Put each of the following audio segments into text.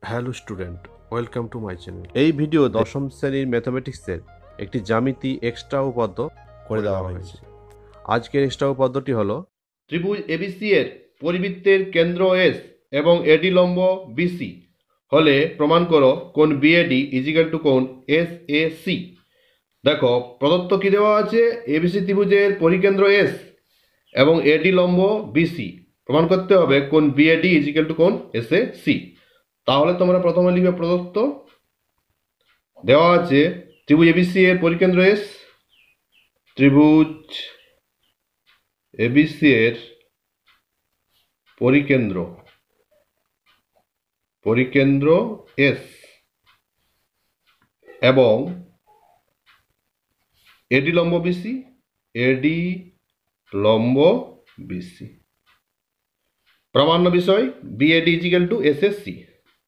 Hello student, welcome to my channel. এই video দশম শ্রেণীর ম্যাথমেটিক্সের একটি জ্যামিতি এক্সট্রা উপপাদ্য করে দেওয়া হয়েছে। আজকের এক্সট্রা উপপাদ্যটি হলো ত্রিভুজ এবিসি এর পরিবৃত্তের কেন্দ্র এস এবং এডি লম্ব বিসি হলে প্রমাণ করো কোণ বিএডি ইজিক্যাল টু কোণ এস এ সি। দেখো প্রদত্ত কি দেওয়া আছে, এবিসি ত্রিভুজের পরিকেন্দ্র এস এবং এডি লম্ব বিসি প্রমাণ করতে হবে কোণ বিএডি ইজিক্যাল টু কোণ এস এ সি। তাহলে তোমরা প্রথমে লিখবে প্রদত্ত দেওয়া আছে ত্রিভুজ এবিসি এর পরিকেন্দ্র এস, ত্রিভুজ এবিসি এর পরিকেন্দ্র এস এবং এডি লম্ব বিসি প্রামাণ্য বিষয় BAD equal to S S C.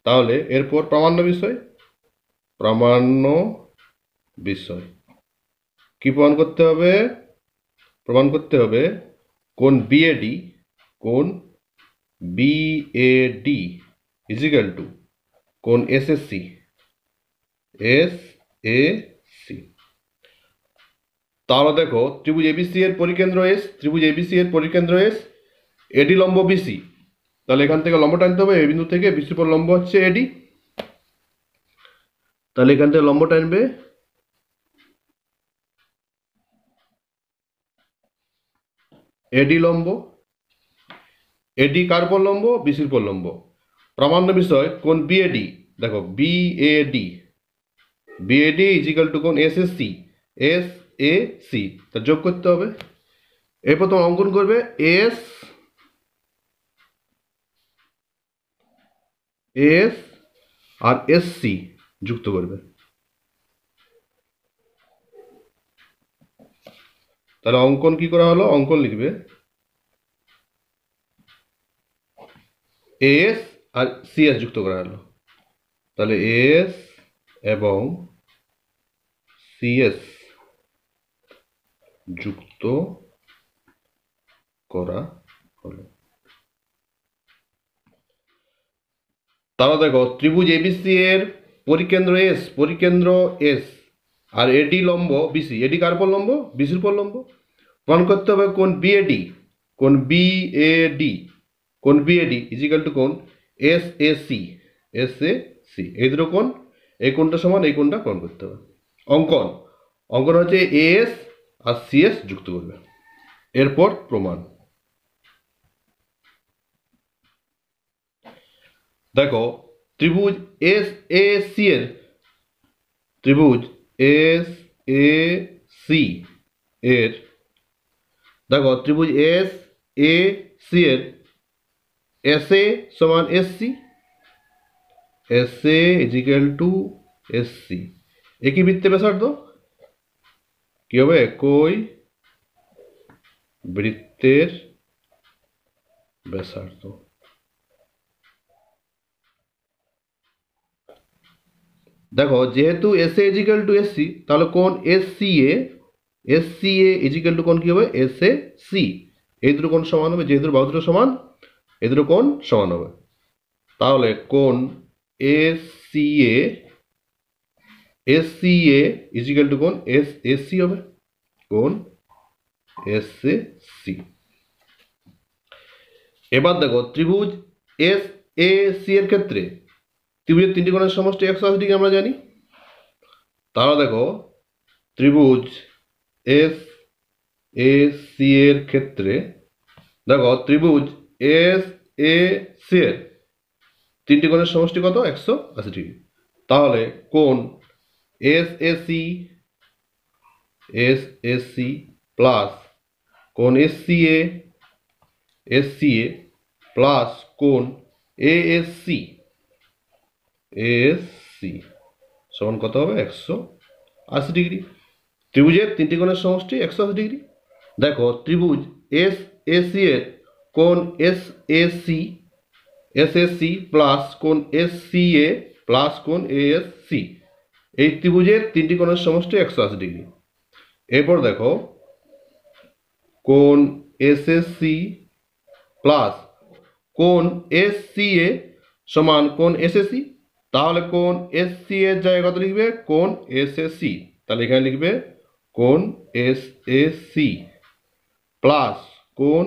তাহলে এরপর প্রামাণ্য বিষয় কি প্রমাণ করতে হবে কোণ বিএডি ইজিক্যাল টু কোণ এস এস সি। তাহলে দেখো ত্রিভুজ এবিসি এর পরিকেন্দ্র এস এডি লম্ব বিসি। তাহলে এখান থেকে লম্ব টানতে হবে, এই বিন্দু থেকে বিসির পর লম্ব হচ্ছে এডি। তাহলে এখান থেকে লম্ব টানবে এডি লম্ব, এডি কার পর লম্ব, বিসির পর লম্ব। প্রামাণ্য বিষয় কোণ বিএডি, দেখো বিএডি ইজিক্যাল টু কোণ এস এ সি। তা যোগ করতে হবে। এরপর তোমার অঙ্কন করবে এস আর এস সি যুক্ত করবে। তাহলে অঙ্কন কি করা হলো, অঙ্কন লিখবে এস আর সিএস যুক্ত করা হলো। তাহলে এস এবং সিএস যুক্ত করা হলো। তাহলে দেখো ত্রিভুজ এবিসি এর পরিকেন্দ্র এস আর এডি লম্ব বিসি, এডি কার পর লম্ব, বিসির পর লম্ব। প্রমাণ করতে হবে কোণ বিএডি ইজিক্যাল টু কোণ এস এ সি। এই দুটো কোণ, এই কোণটা সমান এই কোণটা প্রমাণ করতে হবে। অঙ্কন হচ্ছে এস আর সিএস যুক্ত করবে। এরপর প্রমাণ। দেখো ত্রিভুজ এস এ সি এর দেখো ত্রিভুজ এস এ সি এর এস এ সমান S C, S A equal to S C. একই বৃত্তে ব্যাসার্ধ কি হবে, একই বৃত্তের ব্যাসার্ধ। দেখো যেহেতু S A equal to S C, তাহলে কোণ S C A equal to কোণ কি হবে, এস এ সি। এই দুটো কোণ সমান হবে, যেহেতু বাহু দুটো সমান এই দুটো কোণ সমান হবে। তাহলে কোণ S C A equal to কোণ এস এস সি হবে, কোণ এস এ সি। এবার দেখো ত্রিভুজ এস এ সি এর ক্ষেত্রে ত্রিভুজের তিনটি কোণের সমষ্টি 180 ডিগ্রি আমরা জানি। তাহলে দেখো ত্রিভুজ এস এ সি এর ক্ষেত্রে দেখো ত্রিভুজ এস এ সি এর তিনটি কোণের সমষ্টি কত, 180 ডিগ্রি। তাহলে কোণ এস এ সি প্লাস কোণ এস সি এ প্লাস কোণ এ এস সি সমান কত হবে, 180 ডিগ্রি। ত্রিভুজের তিনটি কোণের সমষ্টি 180 ডিগ্রি। দেখো ত্রিভুজ এস এ সি এর কোণ এস এ সি প্লাস কোণ এস সি এ প্লাস কোণ এ এস সি, এই ত্রিভুজের তিনটি কোণের সমষ্টি 180 ডিগ্রি। এরপর দেখো কোণ এস এস সি প্লাস কোণ এস সি এ সমান কোণ এস এস সি। তাহলে কোণ এসসি এর জায়গায় কত লিখবে? কোণ এসএসি। তাহলে এখানে লিখবে কোণ এসএসি প্লাস কোণ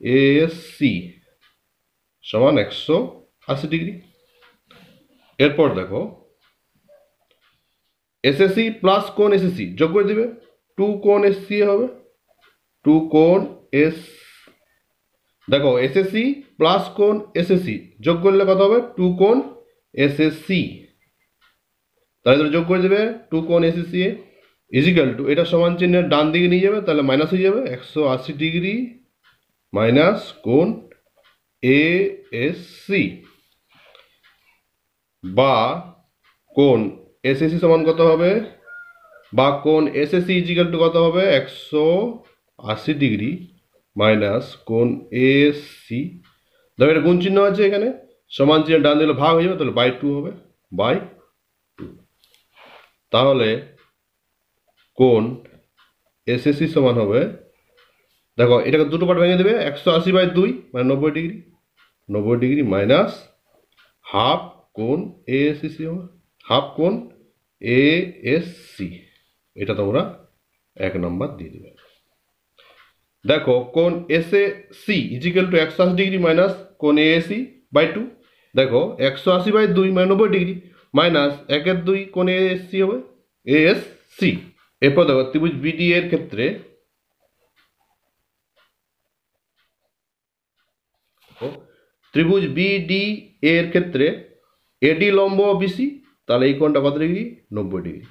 এএসসি সমান 180 ডিগ্রি। এরপর দেখো এসএসসি প্লাস কোণ এসএসি যোগ করে দিবে, 2 কোণ এসসি হবে, 2 কোণ এস, দেখো এসএসসি প্লাস কোণ এসএসসি যোগ করলে কত হবে? 2 কোণ এসএসসি। তাহলে তোমরা যোগ করে দেবে 2 কোণ এসএসসি ইজিক্যাল টু, এটা সমান চিহ্নের ডান দিকে নিয়ে যাবে, তাহলে মাইনাস হয়ে যাবে 180 ডিগ্রি মাইনাস কোণ এএসসি বা কোণ এসএসসি সমান কত হবে? বা কোণ এসএসসি ইজিক্যাল টু কত হবে? 180 ডিগ্রি মাইনাস কোণ এএসসি, দেখো এটা গুণ চিহ্ন আছে এখানে, সমান চিহ্ন ডান দিলে ভাগ হয়ে যাবে, তাহলে বাই 2 হবে, বাই 2। তাহলে কোণ এসএসসি সমান হবে, দেখো এটাকে দুটো পার্ট ভেঙে দেবে, 180/2 মানে 90 ডিগ্রি, 90 ডিগ্রি মাইনাস হাফ কোণ এএসসি হবে, হাফ কোণ এএসসি। এটা তোমরা 1 নম্বর দিয়ে দেবে। দেখো কোণ এসএসি ইজিক্যাল টু 180 ডিগ্রি মাইনাস কোণ এএসসি বাই 2। দেখো 180/2 মানে 90 ডিগ্রি মাইনাস 1/2 কোণ এএসসি হবে, এএসসি। এরপর দেখো ত্রিভুজ বিডি এর ক্ষেত্রে ত্রিভুজ বিডি এর ক্ষেত্রে এডি লম্ব বিসি, তাহলে এই কোণটা কত ডিগ্রি? 90 ডিগ্রি।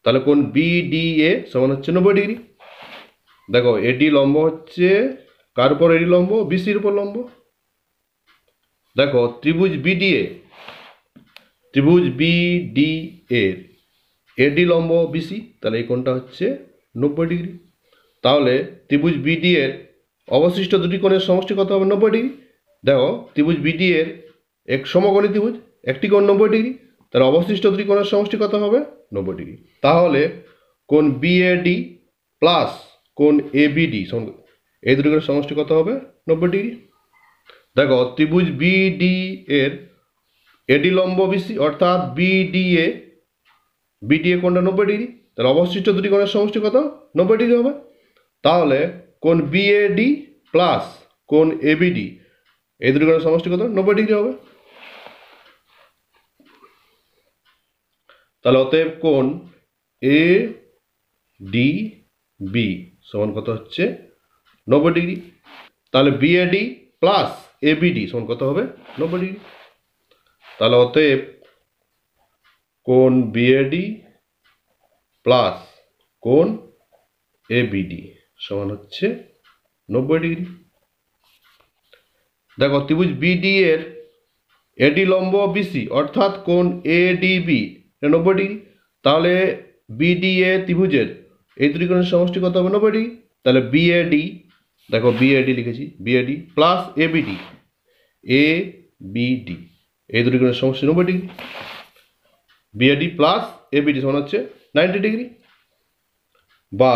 তাহলে কোণ বিডিএ সমান হচ্ছে 90 ডিগ্রি। দেখো এডি লম্ব হচ্ছে কার উপর এডি লম্ব? বিসির উপর লম্ব। দেখো ত্রিভুজ বিডিএ, ত্রিভুজ বিডি এর এডি লম্ব বিসি, তাহলে এই কোণটা হচ্ছে 90 ডিগ্রি। তাহলে ত্রিভুজ বিডি এর অবশিষ্ট দুটি কোণের সমষ্টি কত হবে? 90 ডিগ্রি। দেখো ত্রিভুজ বিডি এর এক সমকোণী ত্রিভুজ, একটি কোণ 90 ডিগ্রি, তাহলে অবশিষ্ট দুটি কোণের সমষ্টি কত হবে? 90 ডিগ্রি। তাহলে কোণ বিএডি প্লাস কোণ এবিডি এই দুটি কোণের সমষ্টি কত হবে? 90 ডিগ্রি। দেখো ত্রিভুজ বিডি এর এডি লম্ব বিসি অর্থাৎ বিডিএ, বিডিএ কোণটা 90 ডিগ্রি, তাহলে অবশিষ্ট দুটি কোণের সমষ্টি কত? 90 ডিগ্রি হবে। তাহলে কোণ বিএডি প্লাস কোণ এবিডি এই দুটি কোণের সমষ্টি কত? 90 ডিগ্রি হবে। তাহলে অতএব কোণ এ ডি বি সমান কত হচ্ছে? 90 ডিগ্রি। তাহলে বিএডি প্লাস এবিডি সমান কত হবে? 90 ডিগ্রি। তাহলে অতএব কোণ বিএডি প্লাস কোণ এবিডি সমান হচ্ছে 90 ডিগ্রি। দেখো ত্রিভুজ বিডি এর এডি লম্ব বিসি অর্থাৎ কোণ এডিবি 90 ডিগ্রি, তাহলে বিডিএ ত্রিভুজের এই দুটি কোণের সমষ্টি কত হবে? 90 ডিগ্রি। তাহলে বিএডি, দেখো বিএডি লিখেছি, বিএডি প্লাস এবিডি, এবিডি এই দুটি কোণের সমষ্টি 90 ডিগ্রি। বিএডি প্লাস এবিডি সমান হচ্ছে 90 ডিগ্রি, বা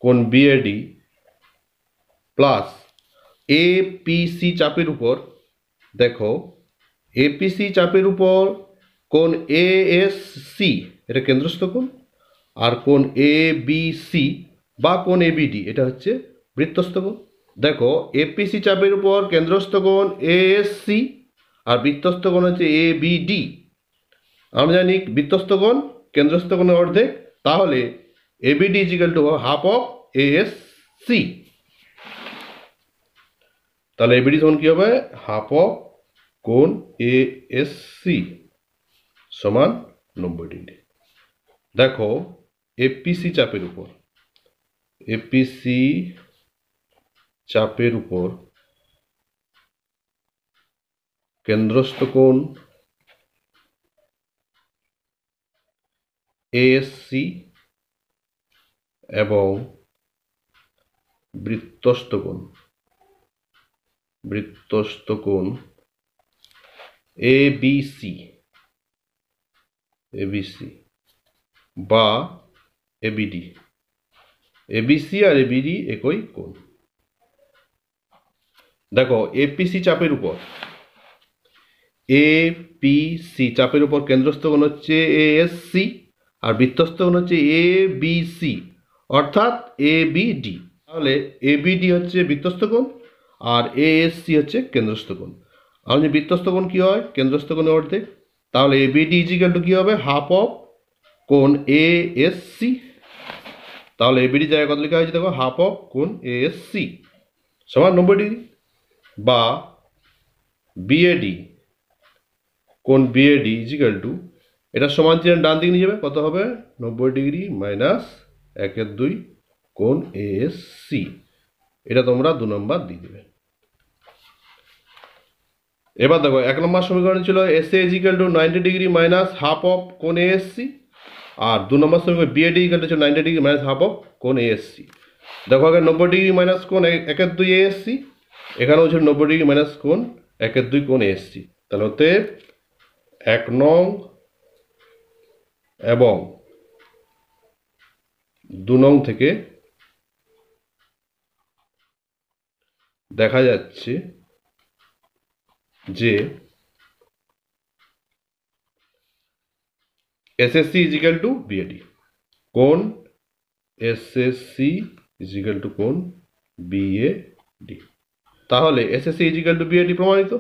কোণ বিএডি প্লাস এপিসি চাপের উপর, দেখো এপিসি চাপের উপর কোণ এএসসি এটা কেন্দ্রস্থ কোণ, আর কোণ এবিসি বা কোণ এবিডি এটা হচ্ছে বৃত্তস্থ কোণ। দেখো এপিসি চাপের উপর কেন্দ্রস্থ কোণ এএসসি আর বৃত্তস্থ কোণ হচ্ছে এবিডি। আমরা জানি বৃত্তস্থ কোণ কেন্দ্রস্থ কোণের অর্ধেক, তাহলে ABD equal to half of ASC. তাহলে এবিডি সমান কি হবে? হাফ অফ কোণ এএসসি সমান 90 ডিগ্রি। দেখো এপিসি চাপের উপর, এপিসি চাপের উপর কেন্দ্রস্থ কোণ এএসসি এবং বৃত্তস্থ কোণ এবিসি বা এবিডি, এবিসি আর এবিডি একই কোণ। দেখো এপিসি চাপের উপর এ পি সি চাপের উপর কেন্দ্রস্থ কোণ হচ্ছে এএসসি, আর বৃত্তস্থ কোণ হচ্ছে এ বি সি, অর্থাৎ এ বি ডি। তাহলে এ বি ডি হচ্ছে বৃত্তস্থ কোণ আর এএসসি হচ্ছে কেন্দ্রস্থ কোণ। আর যে বৃত্তস্থ কোণ কী হয়? কেন্দ্রস্থ কোণের অর্ধেক। তাহলে A B D is equal two কী হবে? হাফ অফ কোণ এএসসি। তাহলে এ বি ডি জায়গায় কত লেখা হয়েছে দেখো? হাফ অফ কোণ এএসসি সমান 90 ডিগ্রি, বা বিএডি কোণ বিএডি ইজিক্যাল টু, এটা সমান চিহ্নের ডান দিকে নিয়ে যাবে, কত হবে? 90 ডিগ্রি মাইনাস 1/2 কোণ এএসসি। এটা তোমরা 2 নম্বর দিয়ে দেবে। এবার দেখো 1 নম্বর সমীকরণ ছিল S A equal to 90 degree minus half of কোণ এএসসি, আর 2 নম্বর সমীকরণ BAD equal to 90 degree minus half of কোণ এএসসি। দেখো আগে 90 ডিগ্রি মাইনাস কোণ 1/2 এএসসি, এখানেও ছিল 90 ডিগ্রি মাইনাস কোণ 1/2 কোণ এএসসি। তাহলে হতে 1 নং এবং 2 নং থেকে দেখা যাচ্ছে যে এসএসসি ইজিক্যাল টু বিএডি, কোণ এসএসসি ইজিক্যাল টু কোণ বিএডি। তাহলে এসএসসি ইজিক্যাল টু বিএডি প্রমাণিত।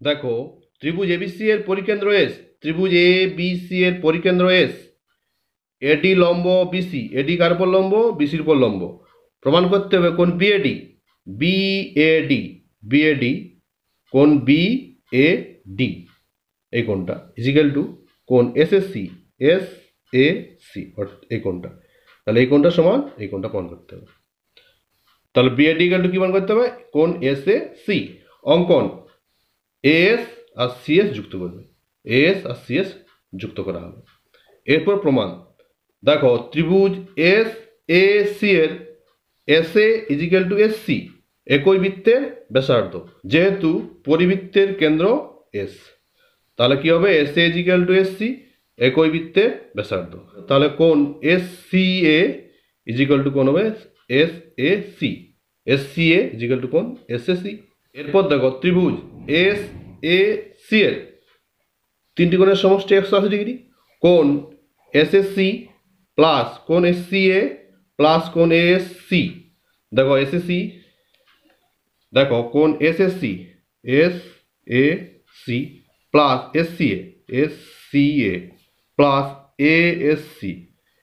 দেখো ত্রিভুজ এবিসি এর পরিকেন্দ্র এস, ত্রিভুজ এ বি সি এর পরিকেন্দ্র এস, এডি লম্ব বিসি, এডি কার উপর লম্ব? বিসির উপর লম্ব। প্রমাণ করতে হবে কোণ বিএডি, বিএডি, বিএডি কোণ বিএডি এই কোণটা ইজিক্যাল টু কোণ এসএসসি, এস এ সি এই কোণটা। তাহলে এই কোণটা সমান এই কোণটা প্রমাণ করতে হবে। তাহলে বিএডি ইজিক্যাল টু কি প্রমাণ করতে হবে? কোণ এস এ সি। অঙ্কন এএস আর সিএস যুক্ত করবে, এএস আর সিএস যুক্ত করা হবে। এরপর প্রমাণ দেখো ত্রিভুজ এস এ সি এর S A equal to S C, একই বৃত্তের ব্যাসার্ধ, যেহেতু পরিবৃত্তের কেন্দ্র এস, তাহলে কি হবে? S A equal to S C, একই বৃত্তের ব্যাসার্ধ। তাহলে কোণ S C A equal to কোণ হবে S A C, S C A equal to কোণ এস এ সি। এরপর দেখো ত্রিভুজ এস এ সি এর 3টি কোণের সমষ্টি 180 ডিগ্রি, কোণ এস এস সি প্লাস কোণ এস সি এ প্লাস কোণ এ এস সি। দেখো এস এস সি, দেখো কোণ S S C, S A C plus S C A plus A S C,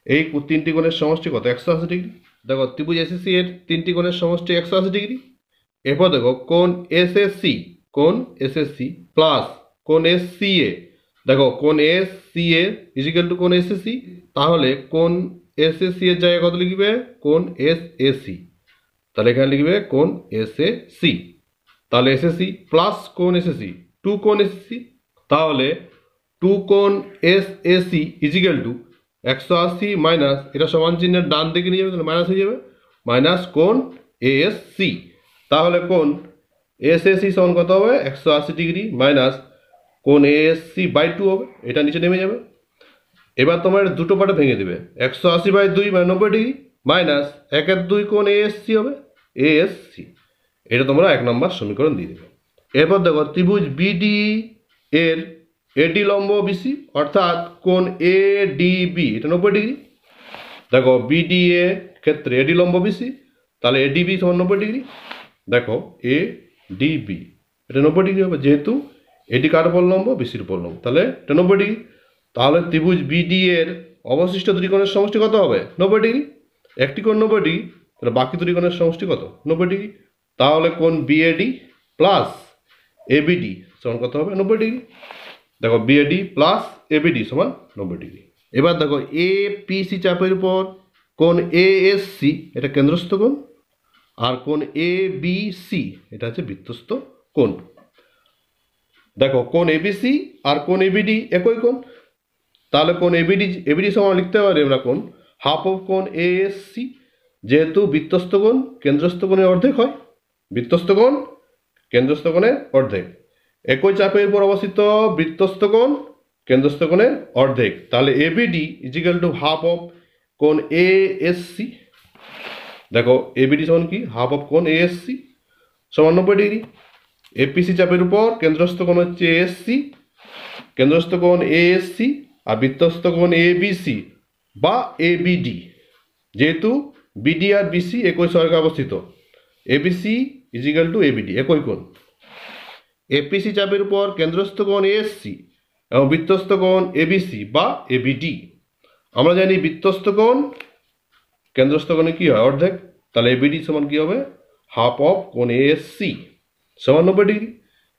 এই 3টি কোণের সমষ্টি কত? 180 ডিগ্রি। দেখো ত্রিভুজ এস এস সি এর 3টি কোণের সমষ্টি 180 ডিগ্রি। এরপর দেখো কোণ এস এস সি, কোণ এস এস সি প্লাস কোণ এস সি এ, দেখো কোণ S C A equal to কোণ এস এস সি, তাহলে কোণ এস এস সি এর জায়গায় কত লিখবে? কোণ এস এ সি। তাহলে এখানে লিখবে কোণ এস এ সি। তাহলে এস এস সি প্লাস কোণ এস এস সি, 2 কোণ এস এস সি, তাহলে 2 কোণ S A C equal to 180 minus, এটা সমান চিহ্নের ডান দিকে নিয়ে যাবে, তাহলে মাইনাস হয়ে যাবে, মাইনাস কোণ এ এস সি। তাহলে কোণ এস এ সি সমান কত হবে? 180 ডিগ্রি মাইনাস কোণ এ এস সি বাই 2 হবে, এটা নিচে নেমে যাবে। এবার তোমার দুটো পার্টে ভেঙে দেবে, 180/2 মানে 90 ডিগ্রি মাইনাস 1/2 কোণ এ এস সি হবে, এ এস সি। এটা তোমরা 1 নম্বর সমীকরণ দিয়ে দেবে। এরপর দেখো ত্রিভুজ বিডি এর এডি লম্ব বিসি, অর্থাৎ কোণ এ ডি বি, এটা 90 ডিগ্রি। দেখো বিডি এ ক্ষেত্রে এডি লম্ব বিসি, তাহলে এডিবি সমান 90 ডিগ্রি। দেখো এ ডি বি এটা 90 ডিগ্রি হবে, যেহেতু এডি কার উপর লম্ব? বিসির উপর লম্ব, তাহলে এটা 90 ডিগ্রি। তাহলে ত্রিভুজ বিডি এর অবশিষ্ট দুটি কোণের সমষ্টি কত হবে? 90 ডিগ্রি। একটি কোণ 90 ডিগ্রি, তাহলে বাকি দুটি কোণের সমষ্টি কত? 90 ডিগ্রি। তাহলে কোণ বিএডি প্লাস এবিডি সমান কত হবে? 90 ডিগ্রি। দেখো বিএডি প্লাস এবিডি সমান 90 ডিগ্রি। এবার দেখো এ পি সি চাপের উপর কোণ এ এস সি, এটা কেন্দ্রস্থ কোণ, আর কোণ এ বি সি এটা হচ্ছে বৃত্তস্থ কোণ। দেখো কোণ এবিসি আর কোণ এবিডি একই কোণ, তাহলে কোণ এবিডি সমান লিখতে পারি আমরা কোণ হাফ অফ কোণ এ এস সি, যেহেতু বৃত্তস্থ কোণ কেন্দ্রস্থ কোণের অর্ধেক হয়, বৃত্তস্থ কোণ কেন্দ্রস্থ কোণের অর্ধেক। একই চাপের উপর অবস্থিত বৃত্তস্থ কোণ কেন্দ্রস্থ কোণের অর্ধেক, তাহলে ABD equal to half of কোণ এ এস সি। দেখো এবিডি সমান কি? হাফ অফ কোণ এ এস সি। সমান 90 ডিগ্রি। এপিসি চাপের উপর কেন্দ্রস্থ কোণ হচ্ছে এএসসি, কেন্দ্রস্থ কোণ এএসসি আর বৃত্তস্থ কোণ এবিসি বা এবিডি। যেহেতু বিডি আর বিসি একই সহায়কে অবস্থিত, এবিসি ইজিক্যাল টু এবিডি একই কোণ। এপিসি চাপের উপর কেন্দ্রস্থ কোণ এএসসি এবং বৃত্তস্থ কোণ এবিসি বা এবিডি। আমরা জানি বৃত্তস্থ কোণ কেন্দ্রস্থ কোণে কি হয়? অর্ধেক। তাহলে এবিডি সমান কি হবে? হাফ অফ কোণ এএসসি সমান 90 ডিগ্রি।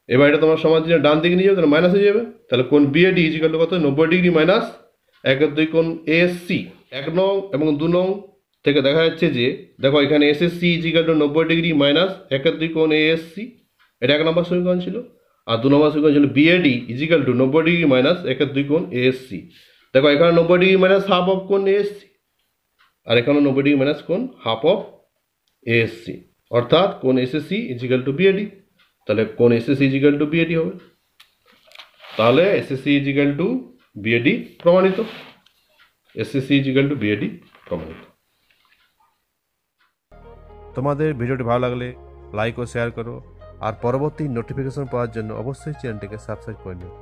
এবার এটা তোমার সমান চিহ্ন ডান দিকে নিয়ে যাবে, তাহলে মাইনাস হয়ে যাবে। তাহলে কোণ বিএডি ইজিক্যাল টু কত? 90 ডিগ্রি মাইনাস 1/2 কোণ এএসসি। 1 নং এবং 2 নং থেকে দেখা যাচ্ছে যে দেখো এখানে SSC equal to 90 degree minus 1/2 কোণ এএসসি, এটা 1 নম্বর সমীকরণ ছিল। আর 2 নম্বর সমীকরণ ছিল BAD equal to 90 degree minus 1/2 কোণ এএসসি। দেখো এখানে 90 ডিগ্রি মাইনাস হাফ অফ কোণ এএসসি, আর এখানে 90 ডিগ্রি মাইনাস কোণ হাফ অফ এএসসি, অর্থাৎ কোণ এসএসসি ইজিক্যাল টু বিএডি। তাহলে কোণ এসএসসি ইজিক্যাল টু বিএডি হবে। তাহলে এসএসসি ইজিক্যাল টু বিএডি প্রমাণিত। এসএসসি ইজিক্যাল টু বিএডি প্রমাণিত। তোমাদের ভিডিওটি ভালো লাগলে লাইক ও শেয়ার করো, আর পরবর্তী নোটিফিকেশন পাওয়ার জন্য অবশ্যই চ্যানেলটিকে সাবস্ক্রাইব করে নিও।